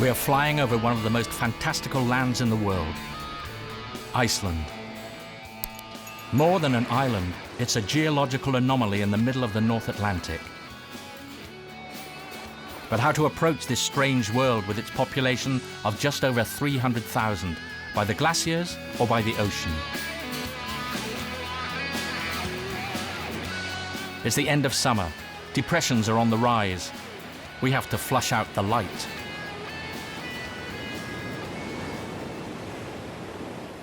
We are flying over one of the most fantastical lands in the world, Iceland. More than an island, it's a geological anomaly in the middle of the North Atlantic. But how to approach this strange world with its population of just over 300,000, by the glaciers or by the ocean? It's the end of summer. Depressions are on the rise. We have to flush out the light.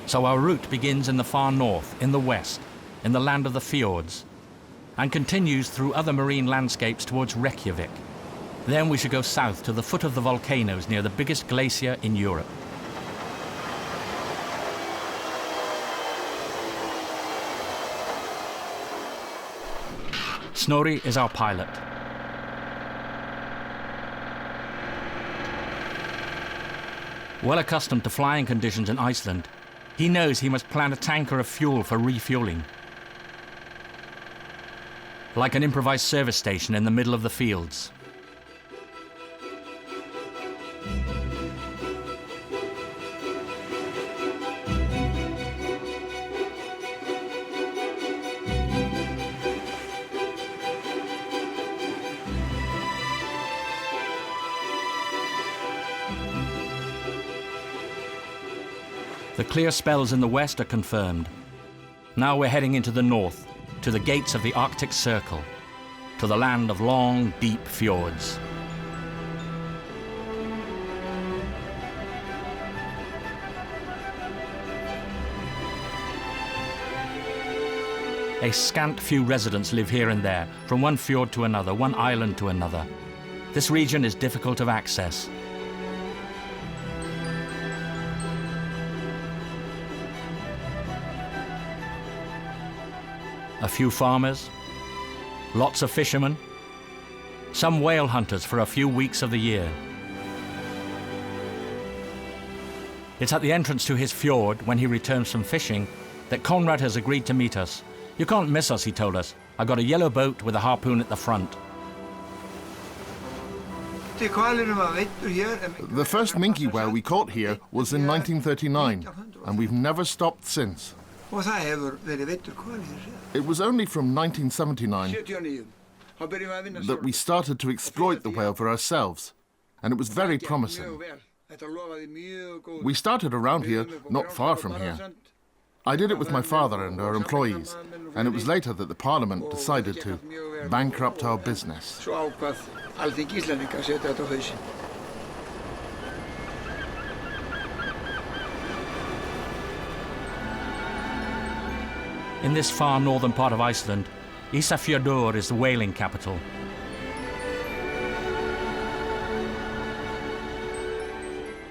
So our route begins in the far north, in the west, in the land of the fjords, and continues through other marine landscapes towards Reykjavik. Then we should go south to the foot of the volcanoes near the biggest glacier in Europe. Snorri is our pilot. Well accustomed to flying conditions in Iceland, he knows he must plan a tanker of fuel for refueling. Like an improvised service station in the middle of the fields. The clear spells in the west are confirmed. Now we're heading into the north, to the gates of the Arctic Circle, to the land of long, deep fjords. A scant few residents live here and there, from one fjord to another, one island to another. This region is difficult of access. A few farmers, lots of fishermen, some whale hunters for a few weeks of the year. It's at the entrance to his fjord, when he returns from fishing, that Conrad has agreed to meet us. "You can't miss us," he told us. "I've got a yellow boat with a harpoon at the front." The first minke whale we caught here was in 1939, and we've never stopped since. It was only from 1979 that we started to exploit the whale for ourselves, and it was very promising. We started around here, not far from here. I did it with my father and our employees, and it was later that the Parliament decided to bankrupt our business. In this far northern part of Iceland, Ísafjörður is the whaling capital.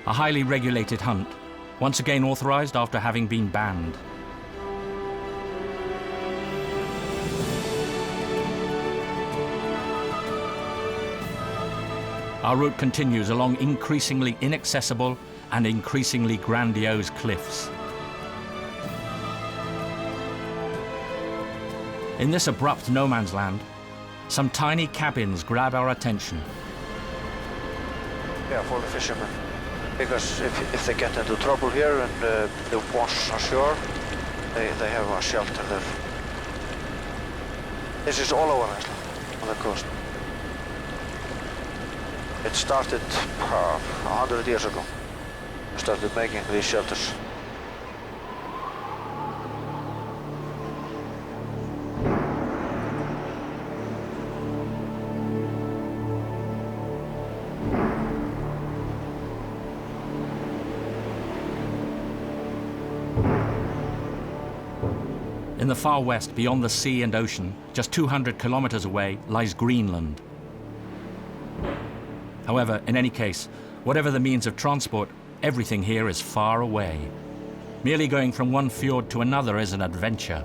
A highly regulated hunt, once again authorized after having been banned. Our route continues along increasingly inaccessible and increasingly grandiose cliffs. In this abrupt no man's land, some tiny cabins grab our attention. Yeah, for the fishermen. Because if they get into trouble here and they wash ashore, they have a shelter there. This is all over Iceland, on the coast. It started 100 years ago. We started making these shelters. In the far west, beyond the sea and ocean, just 200 kilometers away, lies Greenland. However, in any case, whatever the means of transport, everything here is far away. Merely going from one fjord to another is an adventure.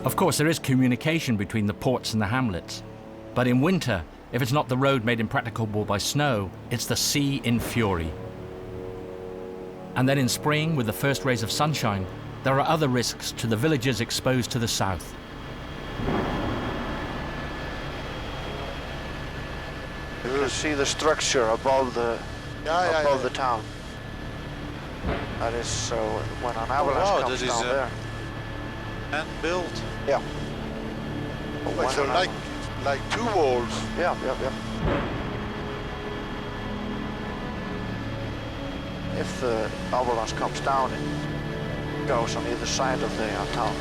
Of course, there is communication between the ports and the hamlets. But in winter, if it's not the road made impracticable by snow, it's the sea in fury. And then in spring, with the first rays of sunshine, there are other risks to the villages exposed to the south. You will see the structure above the above the town. That is so when an avalanche comes down there. And built. Yeah. So like two walls. Yeah. If the avalanche comes down, it goes on either side of the town.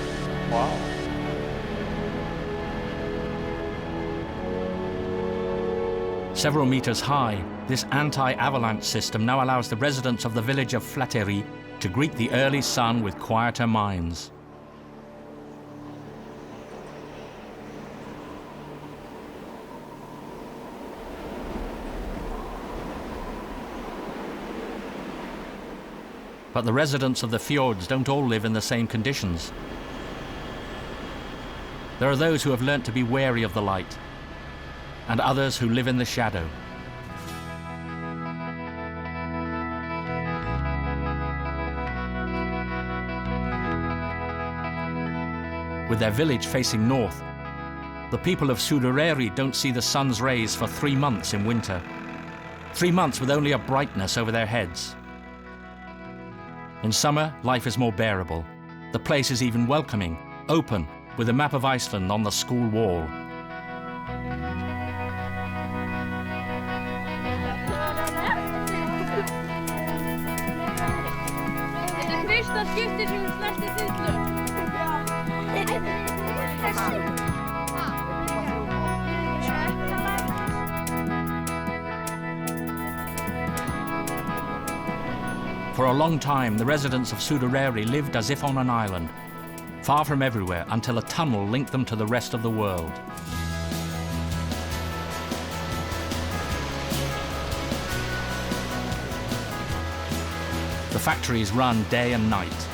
Wow. Several meters high, this anti-avalanche system now allows the residents of the village of Flateyri to greet the early sun with quieter minds. But the residents of the fjords don't all live in the same conditions. There are those who have learnt to be wary of the light, and others who live in the shadow. With their village facing north, the people of Suðuroy don't see the sun's rays for 3 months in winter. 3 months with only a brightness over their heads. In summer, life is more bearable. The place is even welcoming, open, with a map of Iceland on the school wall. For a long time, the residents of Suðuroy lived as if on an island, far from everywhere, until a tunnel linked them to the rest of the world. The factories run day and night.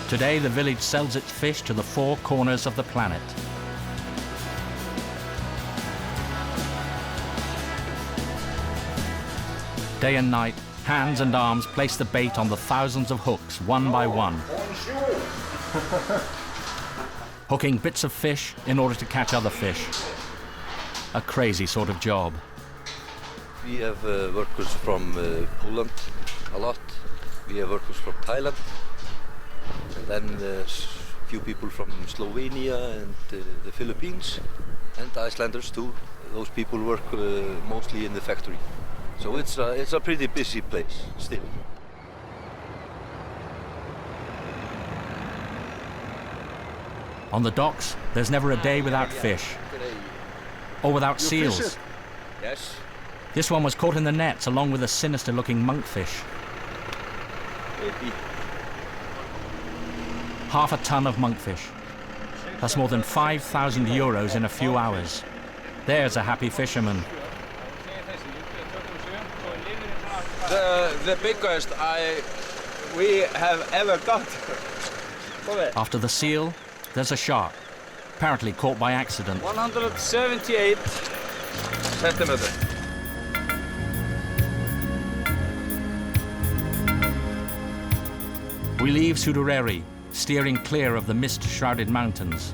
Today, the village sells its fish to the 4 corners of the planet. Day and night, hands and arms place the bait on the thousands of hooks, one by one. Hooking bits of fish in order to catch other fish. A crazy sort of job. We have workers from Poland a lot. We have workers from Thailand. And then there's a few people from Slovenia and the Philippines. And Icelanders too. Those people work mostly in the factory. So it's a pretty busy place still. On the docks, there's never a day without fish. Or without seals. Yes. This one was caught in the nets along with a sinister-looking monkfish. Maybe. Half a ton of monkfish. That's more than 5,000 euros in a few hours. There's a happy fisherman. The biggest we have ever got. After the seal, there's a shark, apparently caught by accident. 178 centimeters. We leave Suðuroy, steering clear of the mist-shrouded mountains.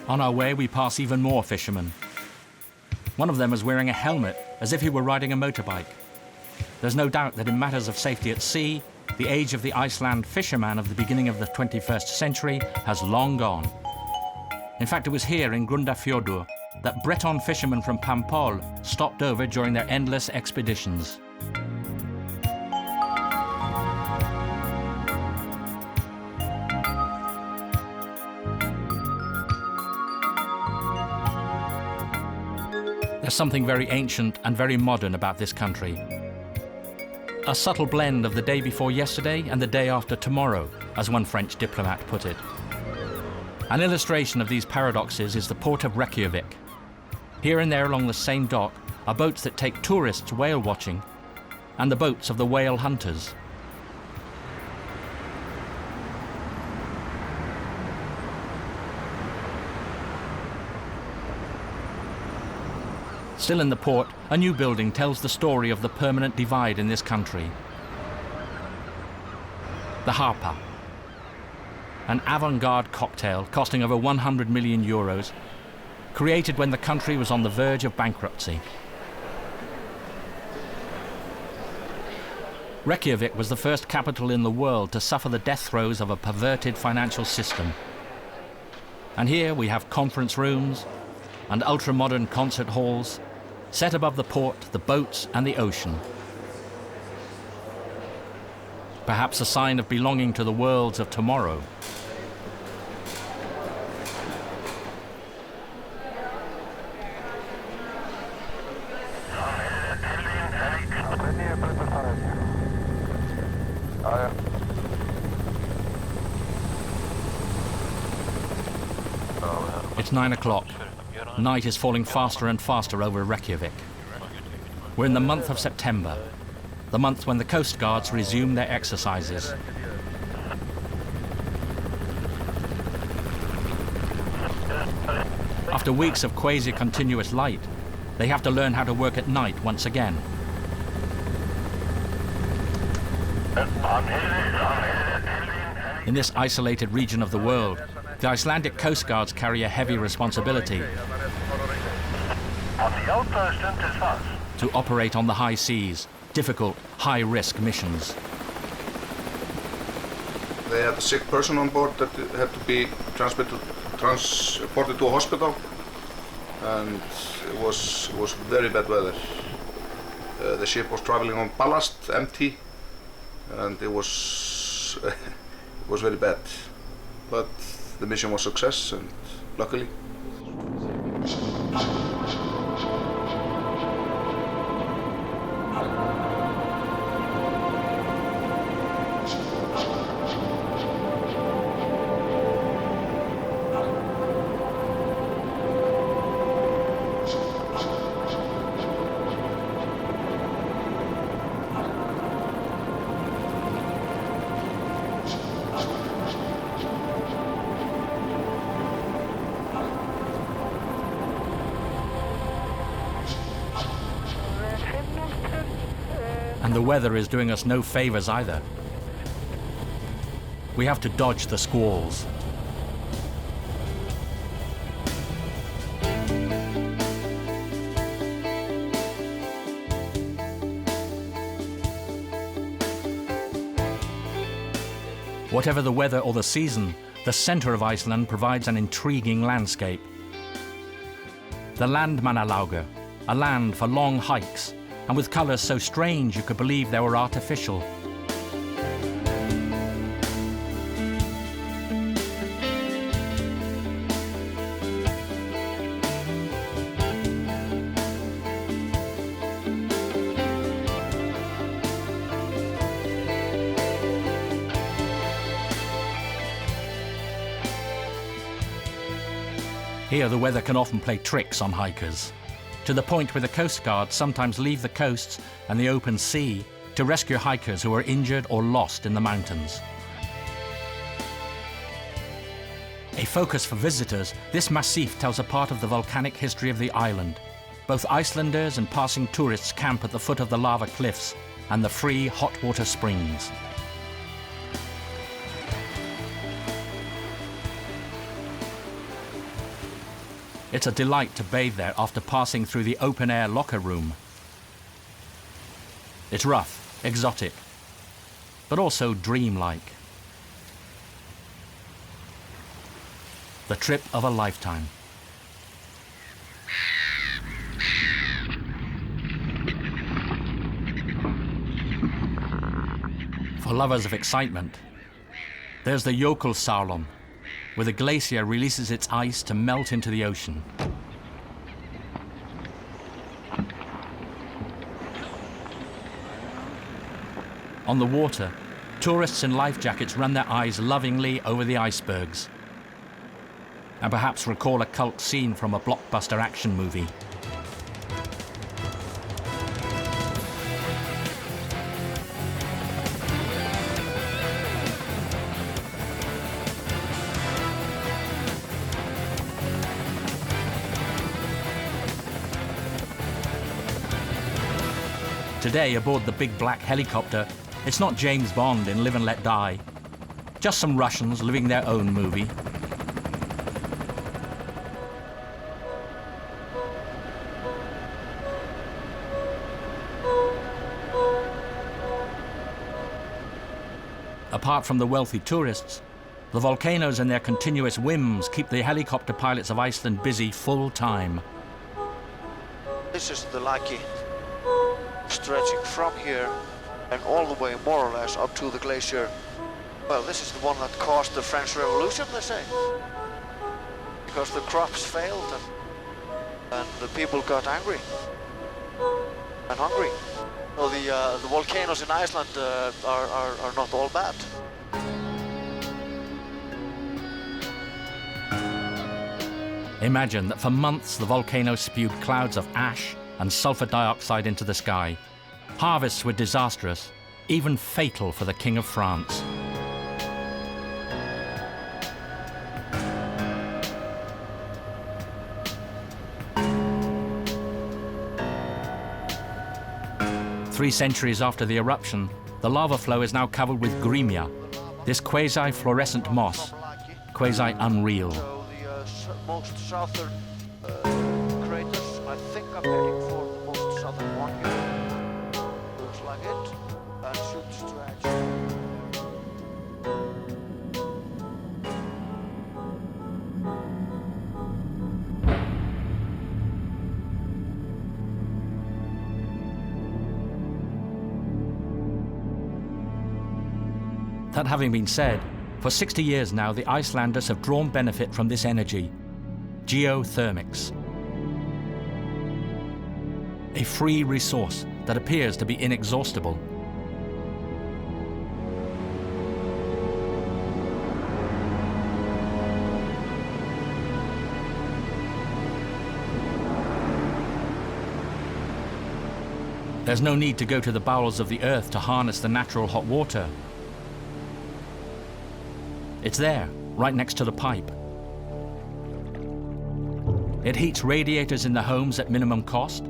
On our way, we pass even more fishermen. One of them is wearing a helmet, as if he were riding a motorbike. There's no doubt that in matters of safety at sea, the age of the Iceland fisherman of the beginning of the 21st century has long gone. In fact, it was here in Grundarfjörður that Breton fishermen from Pampol stopped over during their endless expeditions. There's something very ancient and very modern about this country. A subtle blend of the day before yesterday and the day after tomorrow, as one French diplomat put it. An illustration of these paradoxes is the port of Reykjavik. Here and there along the same dock are boats that take tourists whale watching and the boats of the whale hunters. Still in the port, a new building tells the story of the permanent divide in this country. The Harpa, an avant-garde cocktail costing over 100 million euros, created when the country was on the verge of bankruptcy. Reykjavik was the first capital in the world to suffer the death throes of a perverted financial system. And here we have conference rooms and ultra-modern concert halls, set above the port, the boats and the ocean. Perhaps a sign of belonging to the worlds of tomorrow. It's 9 o'clock. Night is falling faster and faster over Reykjavik. We're in the month of September, the month when the coastguards resume their exercises. After weeks of quasi-continuous light, they have to learn how to work at night once again. In this isolated region of the world, the Icelandic coastguards carry a heavy responsibility to operate on the high seas, difficult, high-risk missions. They had a sick person on board that had to be transported to a hospital, and it was very bad weather. The ship was traveling on ballast, empty, and it was very bad. But the mission was a success, and luckily. And the weather is doing us no favors either. We have to dodge the squalls. Whatever the weather or the season, the center of Iceland provides an intriguing landscape. The Landmannalaugar, a land for long hikes, and with colors so strange you could believe they were artificial. Here the weather can often play tricks on hikers, to the point where the Coast Guard sometimes leave the coasts and the open sea to rescue hikers who are injured or lost in the mountains. A focus for visitors, this massif tells a part of the volcanic history of the island. Both Icelanders and passing tourists camp at the foot of the lava cliffs and the free hot water springs. It's a delight to bathe there after passing through the open-air locker room. It's rough, exotic, but also dreamlike. The trip of a lifetime. For lovers of excitement, there's the Jökulsárlón, where the glacier releases its ice to melt into the ocean. On the water, tourists in life jackets run their eyes lovingly over the icebergs and perhaps recall a cult scene from a blockbuster action movie. Today, aboard the big black helicopter, it's not James Bond in Live and Let Die. Just some Russians living their own movie. Apart from the wealthy tourists, the volcanoes and their continuous whims keep the helicopter pilots of Iceland busy full time. This is the Laki, stretching from here and all the way more or less up to the glacier. Well, this is the one that caused the French Revolution, they say. Because the crops failed and the people got angry and hungry. So the volcanoes in Iceland are not all bad. Imagine that for months the volcano spewed clouds of ash and sulfur dioxide into the sky. Harvests were disastrous, even fatal for the King of France. Three centuries after the eruption, the lava flow is now covered with gremia, this quasi-fluorescent moss, quasi-unreal. So the most southern craters, I think I'm heading for the most southern one here. Looks like it, and should stretch. That having been said, for 60 years now the Icelanders have drawn benefit from this energy, geothermics. A free resource that appears to be inexhaustible. There's no need to go to the bowels of the earth to harness the natural hot water. It's there, right next to the pipe. It heats radiators in the homes at minimum cost.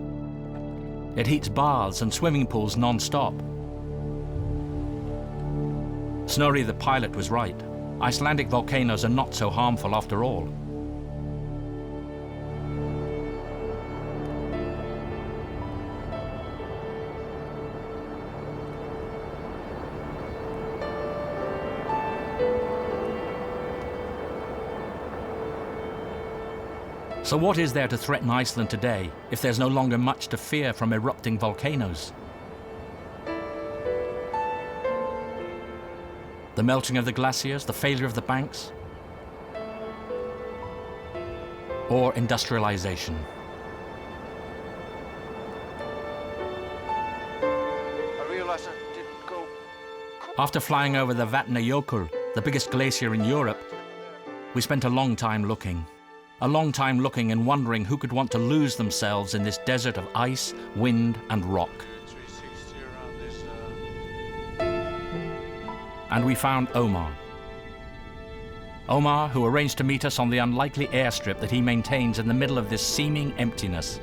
It heats baths and swimming pools non-stop. Snorri the pilot was right. Icelandic volcanoes are not so harmful after all. So what is there to threaten Iceland today if there's no longer much to fear from erupting volcanoes? The melting of the glaciers, the failure of the banks, or industrialization? I realized I didn't go. After flying over the Vatnajökull, the biggest glacier in Europe, we spent a long time looking. A long time looking and wondering who could want to lose themselves in this desert of ice, wind, and rock. 360 around this. And we found Omar. Omar, who arranged to meet us on the unlikely airstrip that he maintains in the middle of this seeming emptiness.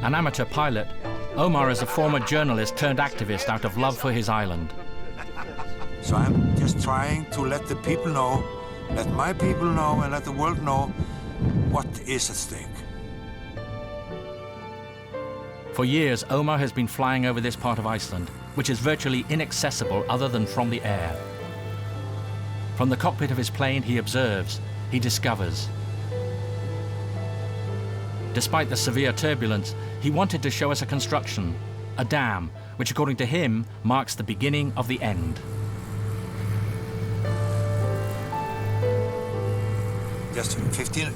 An amateur pilot, Omar is a former journalist turned activist out of love for his island. So I'm just trying to let the people know, let my people know, and let the world know what is at stake. For years, Omar has been flying over this part of Iceland, which is virtually inaccessible other than from the air. From the cockpit of his plane, he observes, he discovers. Despite the severe turbulence, he wanted to show us a construction, a dam, which according to him marks the beginning of the end. Just 15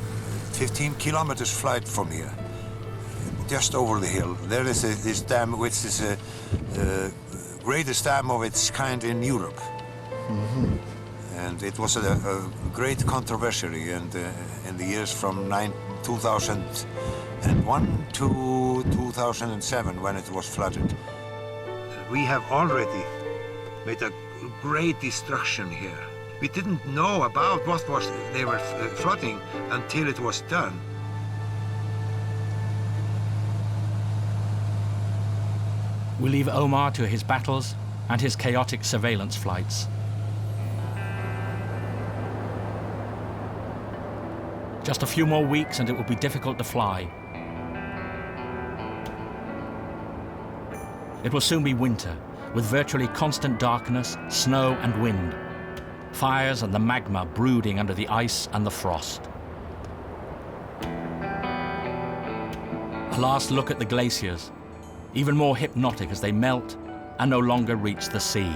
15 kilometers flight from here, just over the hill. There is this dam, which is a greatest dam of its kind in Europe. And it was a great controversy in the years from 2001 to 2007 when it was flooded. We have already made a great destruction here. We didn't know about what they were flooding until it was done. We leave Omar to his battles and his chaotic surveillance flights. Just a few more weeks and it will be difficult to fly. It will soon be winter, with virtually constant darkness, snow and wind. Fires and the magma brooding under the ice and the frost. A last look at the glaciers, even more hypnotic as they melt and no longer reach the sea.